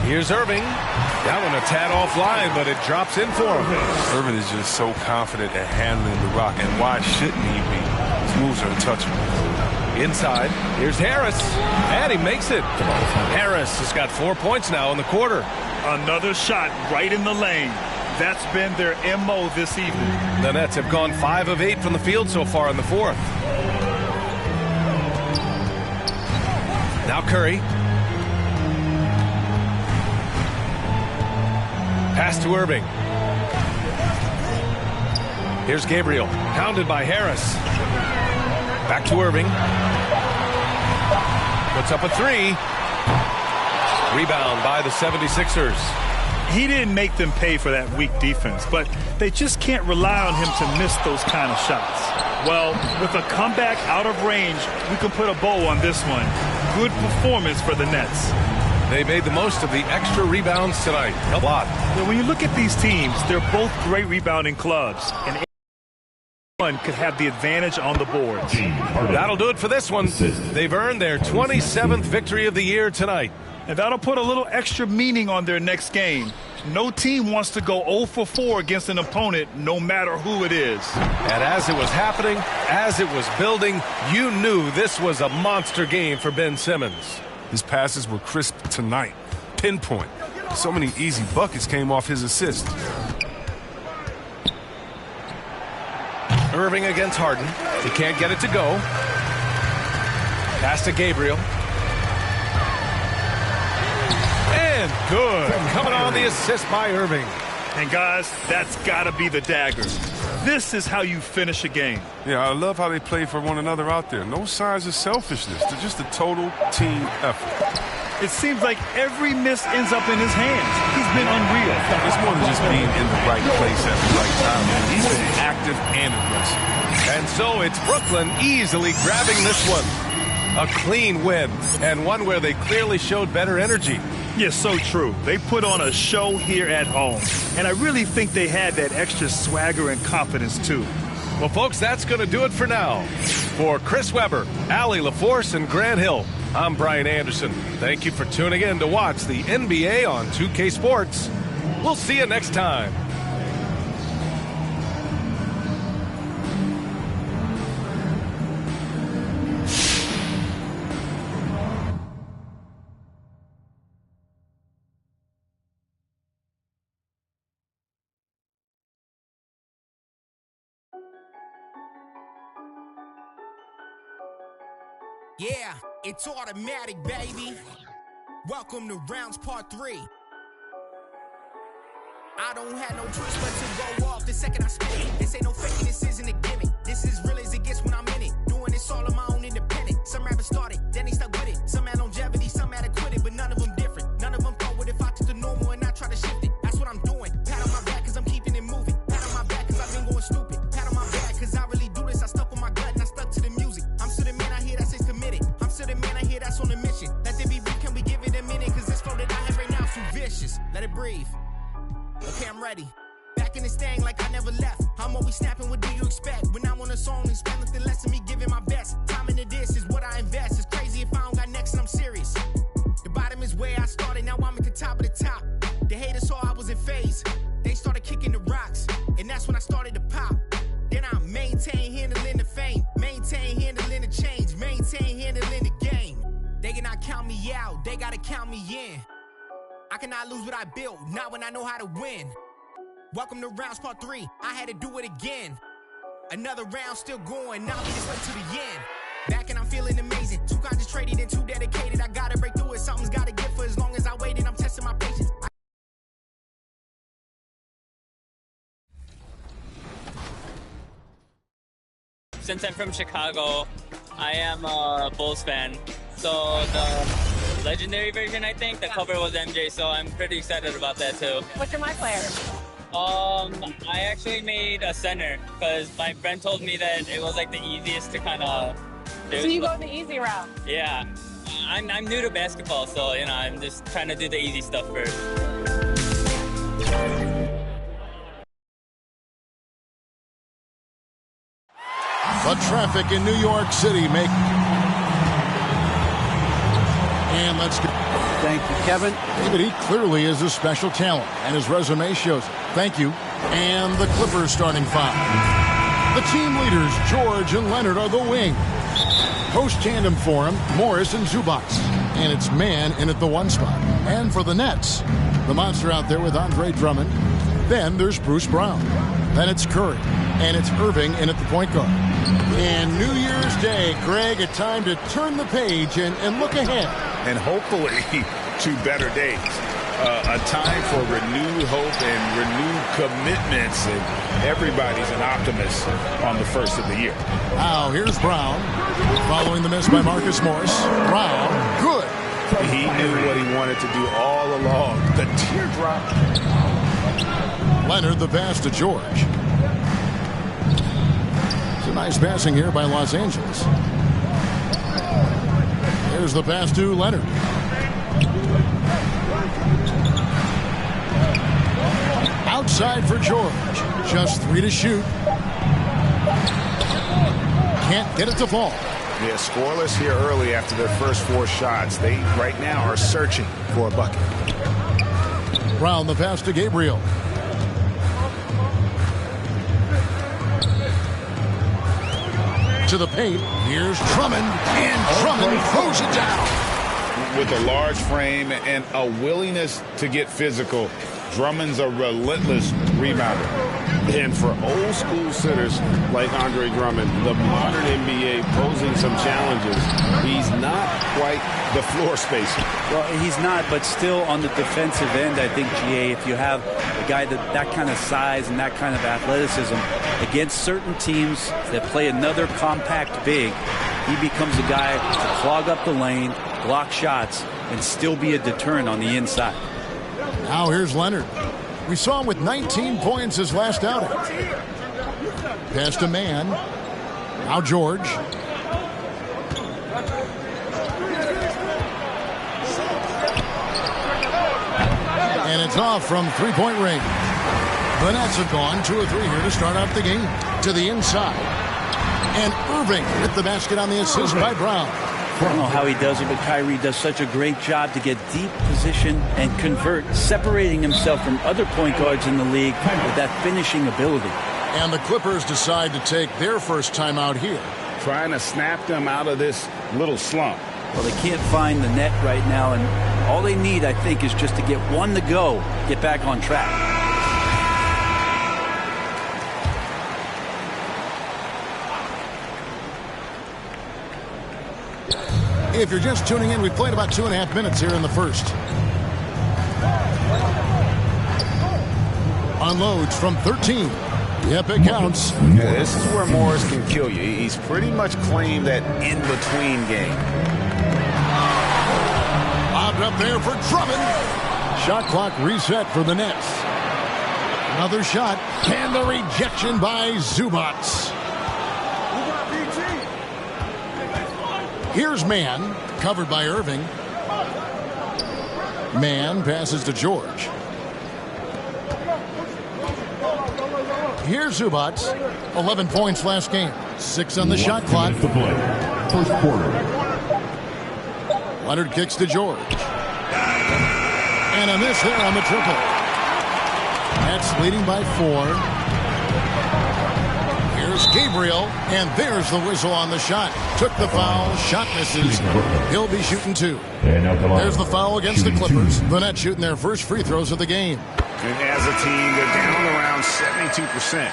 Speaker 13: Here's Irving. That one a tad offline, but it drops in for him.
Speaker 16: Irving is just so confident at handling the rock, and why shouldn't he be? His moves are untouchable.
Speaker 13: Inside, here's Harris, and he makes it. Harris has got 4 points now in the quarter.
Speaker 15: Another shot right in the lane. That's been their MO this evening.
Speaker 13: The Nets have gone 5 of 8 from the field so far in the fourth. Now Curry. Pass to Irving. Here's Gabriel. Pounded by Harris. Back to Irving. Puts up a three. Rebound by the 76ers.
Speaker 15: He didn't make them pay for that weak defense, but they just can't rely on him to miss those kind of shots. Well, with a comeback out of range, we can put a bow on this one. Good performance for the Nets.
Speaker 13: They made the most of the extra rebounds tonight. A lot.
Speaker 15: Now, when you look at these teams, they're both great rebounding clubs, and one could have the advantage on the board.
Speaker 13: That'll do it for this one. They've earned their 27th victory of the year tonight.
Speaker 15: And that'll put a little extra meaning on their next game. No team wants to go 0 for 4 against an opponent, no matter who it is.
Speaker 13: And as it was happening, as it was building, you knew this was a monster game for Ben Simmons.
Speaker 16: His passes were crisp tonight. Pinpoint. So many easy buckets came off his assist.
Speaker 13: Irving against Harden. He can't get it to go. Pass to Gabriel. And good. Coming on the assist by Irving.
Speaker 15: And guys, that's got to be the dagger. This is how you finish a game.
Speaker 16: Yeah, I love how they play for one another out there. No signs of selfishness. They're just a total team effort.
Speaker 15: It seems like every miss ends up in his hands. He's been unreal.
Speaker 16: It's more than just being in the right place at the right time. He's been active and aggressive.
Speaker 13: And so it's Brooklyn easily grabbing this one. A clean win, and one where they clearly showed better energy.
Speaker 15: Yes, so true. They put on a show here at home. And I really think they had that extra swagger and confidence, too.
Speaker 13: Well, folks, that's going to do it for now. For Chris Webber, Allie LaForce, and Grant Hill, I'm Brian Anderson. Thank you for tuning in to watch the NBA on 2K Sports. We'll see you next time.
Speaker 9: Yeah, it's automatic, baby. Welcome to rounds part 3. I don't have no choice but to go off the second I spit it. This ain't no faking, this isn't a gimmick. This is real as it gets when I'm in it. Doing this all on my own independent. Some rappers started, then they stuck with it. Some had longevity, some had to quit it, but none of them different. None of them thought what if I took the normal and I try to shift it. That's what I'm doing. Pat on my back cause I'm keeping it moving. Pat on my back cause I've been going stupid. Pat on my back cause I really do this. I stuck with my gut and I stuck to the music. I'm still the man I hear that says committed. I'm still the man I hear that's on a mission. Let there be beef, can we give it a minute? Cause this flow that I have right now is too vicious. Let it breathe. Okay, I'm ready. Back in this thing like I never left. I'm always snapping, what do you expect? When I'm on a song, expect nothing less than me giving my best. Time into this is what I invest. It's crazy if I don't got next and I'm serious. The bottom is where I started, now I'm at the top of the top. The haters saw I was in phase. They started kicking the rocks, and that's when I started to pop. Then I maintain handling the fame, maintain handling the change, maintain handling the game. They cannot count me out, they gotta count me in. I cannot lose what I built, not when I know how to win. Welcome to rounds part 3, I had to do it again. Another round still going, now we just went to the end. Back and I'm feeling amazing, too concentrated and too dedicated. I gotta break through it, something's gotta give for as long as I waited. I'm testing my patience.
Speaker 10: Since I'm from Chicago, I am a Bulls fan. So the legendary version, I think, the cover was MJ, so I'm pretty excited about that too.
Speaker 11: What's your My Player?
Speaker 10: I actually made a center because my friend told me that it was like the easiest to kind of do.
Speaker 11: So you go the easy route?
Speaker 10: Yeah. I'm new to basketball, so you know, I'm just trying to do the easy stuff first.
Speaker 2: The traffic in New York City and let's go.
Speaker 3: Thank you, Kevin.
Speaker 2: But he clearly is a special talent, and his resume shows it. Thank you. And the Clippers starting 5. The team leaders, George and Leonard, are the wing. Post tandem for him, Morris and Zubac. And it's man in at the 1 spot. And for the Nets, the monster out there with Andre Drummond. Then there's Bruce Brown. Then it's Curry. and it's Irving in at the point guard. And New Year's Day, Greg, a time to turn the page and look ahead.
Speaker 4: And hopefully to better days. A time for renewed hope and renewed commitments, and everybody's an optimist on the first of the year.
Speaker 2: Now here's Brown, following the miss by Marcus Morris. Brown, good.
Speaker 4: He knew what he wanted to do all along. The teardrop.
Speaker 2: Leonard, the pass to George. It's a nice passing here by Los Angeles. There's the pass to Leonard. Outside for George. Just 3 to shoot. Can't get it to fall.
Speaker 4: Yeah, scoreless here early after their first 4 shots. They right now are searching for a bucket.
Speaker 2: Brown, the pass to Gabriel. To the paint. Here's Drummond, and Drummond throws it down.
Speaker 4: With a large frame and a willingness to get physical, Drummond's a relentless rebounder.
Speaker 7: And for old school sitters like Andre Drummond, the modern NBA posing some challenges, he's not quite the floor spacer.
Speaker 3: Well, he's not, but still on the defensive end, I think, GA, if you have a guy that kind of size and that kind of athleticism against certain teams that play another compact big, he becomes a guy to clog up the lane, block shots, and still be a deterrent on the inside.
Speaker 2: Now here's Leonard. We saw him with 19 points his last outing. Pass to Mann. Now George. And it's off from three-point range. The Nets have gone 2 of 3 here to start out the game. To the inside. And Irving with the basket on the assist by Brown.
Speaker 3: I don't know how he does it, but Kyrie does such a great job to get deep position and convert, separating himself from other point guards in the league with that finishing ability.
Speaker 2: And the Clippers decide to take their first time out here.
Speaker 4: Trying to snap them out of this little slump.
Speaker 3: Well, they can't find the net right now, and all they need, I think, is just to get one to go, get back on track.
Speaker 2: If you're just tuning in, we played about 2.5 minutes here in the first. Unloads from 13. Yep, it counts.
Speaker 4: Yeah, this is where Morris can kill you. He's pretty much claimed that in-between game.
Speaker 2: Lobbed up there for Drummond. Shot clock reset for the Nets. Another shot. And the rejection by Zubats. Here's Mann, covered by Irving. Mann passes to George. Here's Zubats. 11 points last game. 6 on the shot clock.
Speaker 1: First quarter.
Speaker 2: Leonard kicks to George. And a miss there on the triple. Nets leading by 4. Here's Gabriel, and there's the whistle on the shot. Took the foul, shot misses. He'll be shooting 2. There's the foul against the Clippers. The Nets shooting their first free throws of the game.
Speaker 4: And as a team, they're down around 72%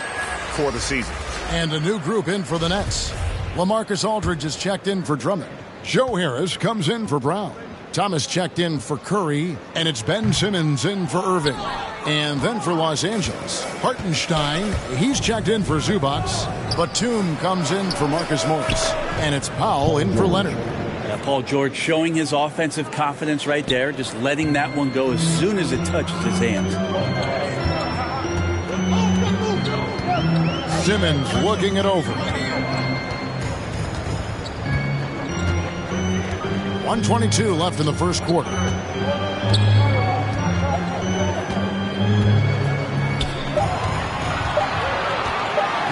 Speaker 4: for the season.
Speaker 2: And a new group in for the Nets. LaMarcus Aldridge is checked in for Drummond. Joe Harris comes in for Brown. Thomas checked in for Curry, and it's Ben Simmons in for Irving. And then for Los Angeles, Hartenstein, he's checked in for Zubats. Batum comes in for Marcus Morris. And it's Powell in for Leonard.
Speaker 3: Yeah, Paul George showing his offensive confidence right there, just letting that one go as soon as it touches his hands.
Speaker 2: Simmons looking it over. 1:22 left in the first quarter.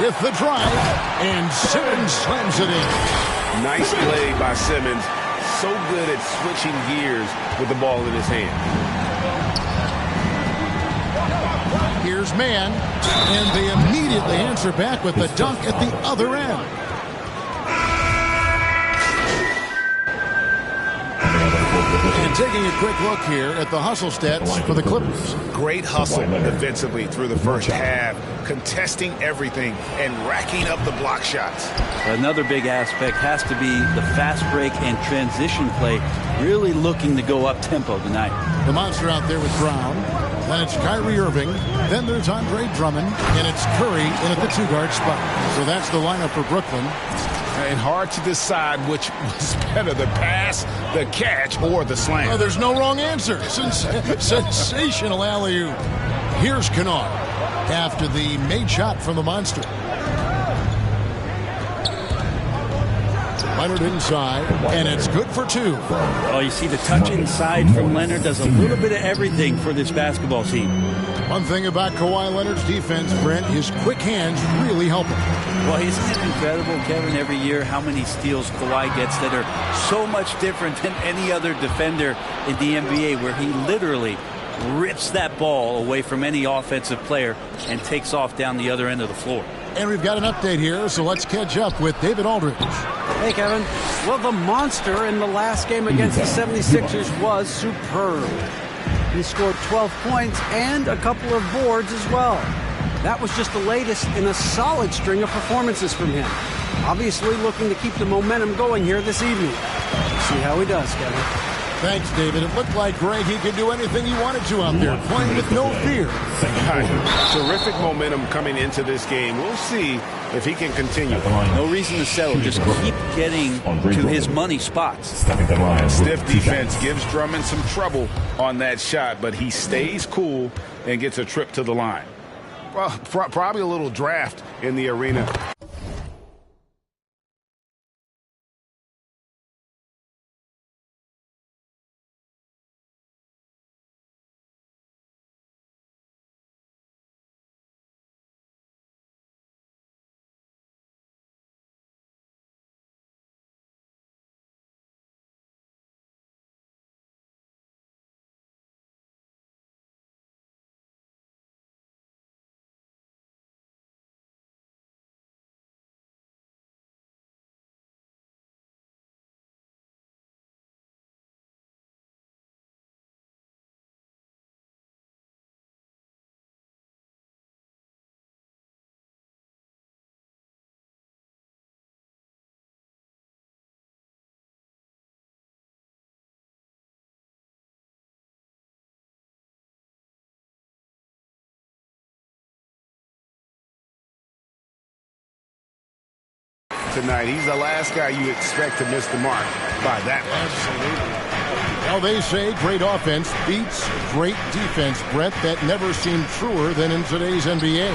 Speaker 2: With the drive, and Simmons slams it in.
Speaker 7: Nice play by Simmons. So good at switching gears with the ball in his hand.
Speaker 2: Here's Mann, and they immediately answer back with the dunk at the other end. Taking a quick look here at the hustle stats for the Clippers.
Speaker 4: Great hustle defensively through the first half, contesting everything and racking up the block shots.
Speaker 3: Another big aspect has to be the fast break and transition play, really looking to go up tempo tonight.
Speaker 2: The monster out there with Brown. Then it's Kyrie Irving. Then there's Andre Drummond. And it's Curry in at the 2-guard spot. So that's the lineup for Brooklyn.
Speaker 4: And hard to decide which was better, the pass, the catch, or the slam.
Speaker 2: Oh, there's no wrong answer. Sensational alley-oop. Here's Kennard after the made shot from the monster. Leonard inside, and it's good for 2.
Speaker 3: Oh, you see the touch inside from Leonard does a little bit of everything for this basketball team.
Speaker 2: One thing about Kawhi Leonard's defense, Brent, his quick hands really help him.
Speaker 3: Well, isn't it incredible, Kevin, every year how many steals Kawhi gets that are so much different than any other defender in the NBA, where he literally rips that ball away from any offensive player and takes off down the other end of the floor.
Speaker 2: And we've got an update here, so let's catch up with David Aldridge.
Speaker 3: Hey, Kevin. Well, the monster in the last game against the 76ers was superb. He scored 12 points and a couple of boards as well. That was just the latest in a solid string of performances from him. Obviously looking to keep the momentum going here this evening. See how he does, Kevin.
Speaker 2: Thanks, David. It looked like Greg, he could do anything he wanted to out there, playing with no fear.
Speaker 4: Terrific momentum coming into this game. We'll see if he can continue.
Speaker 3: No reason to settle. Just keep getting to his money spots.
Speaker 4: Stiff defense gives Drummond some trouble on that shot, but he stays cool and gets a trip to the line. Well, probably a little draft in the arena. Tonight, he's the last guy you expect to miss the mark by that much.
Speaker 2: Absolutely. Now they say great offense beats great defense, Brett. That never seemed truer than in today's NBA.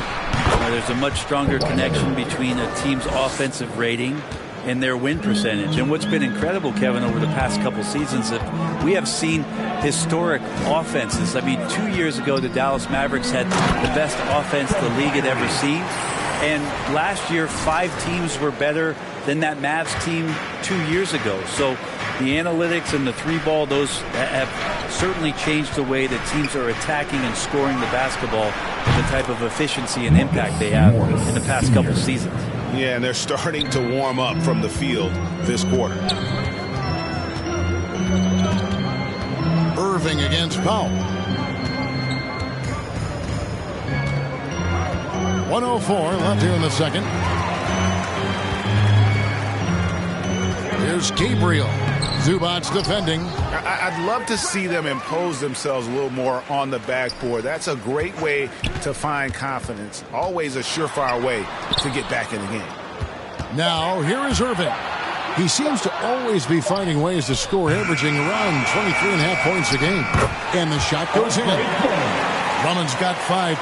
Speaker 3: There's a much stronger connection between a team's offensive rating and their win percentage. And what's been incredible, Kevin, over the past couple seasons, that we have seen historic offenses. I mean, 2 years ago, the Dallas Mavericks had the best offense the league had ever seen. And last year, 5 teams were better than that Mavs team 2 years ago. So the analytics and the 3-ball, those have certainly changed the way that teams are attacking and scoring the basketball, the type of efficiency and impact they have in the past couple seasons.
Speaker 4: Yeah, and they're starting to warm up from the field this quarter.
Speaker 2: Irving against Powell. 1:04 left here in the second. Here's Gabriel. Zubac's defending.
Speaker 4: I'd love to see them impose themselves a little more on the backboard. That's a great way to find confidence. Always a surefire way to get back in the game.
Speaker 2: Now, here is Irving. He seems to always be finding ways to score, averaging around 23.5 points a game. And the shot goes in. Drummond's got 5.